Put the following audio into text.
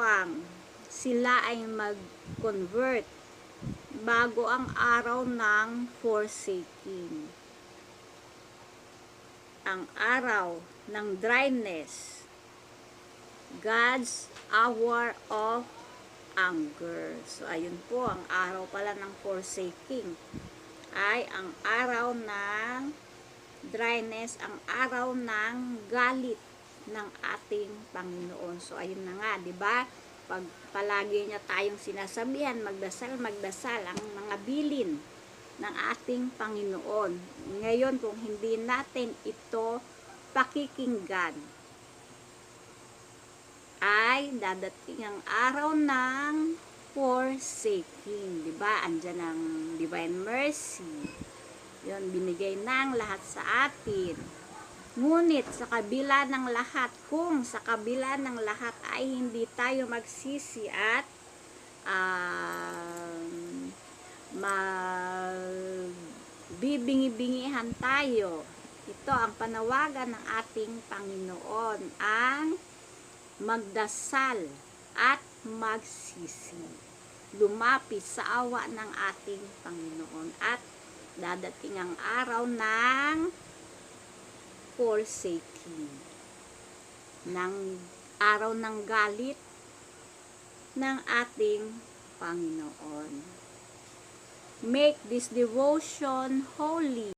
upang sila ay mag-convert bago ang araw ng forsaking. Ang araw ng dryness, God's hour of anger. So, ayun po, ang araw pala ng forsaking ay ang araw ng dryness, ang araw ng galit ng ating Panginoon. So, ayun na nga, di ba? Pag palagi niya tayong sinasabihan, magdasal, ang mga bilin ng ating Panginoon. Ngayon, kung hindi natin ito pakikinggan, ay dadating ang araw ng forsaking. Diba? Andyan ang divine mercy. Yun, binigay ng lahat sa atin. Ngunit sa kabila ng lahat, kung sa kabila ng lahat ay hindi tayo magsisi at magbibingi-bingihan tayo, ito ang panawagan ng ating Panginoon, ang magdasal at magsisi, lumapit sa awa ng ating Panginoon, at dadating ang araw ng forsaking, ng araw ng galit ng ating Panginoon. Make this devotion holy.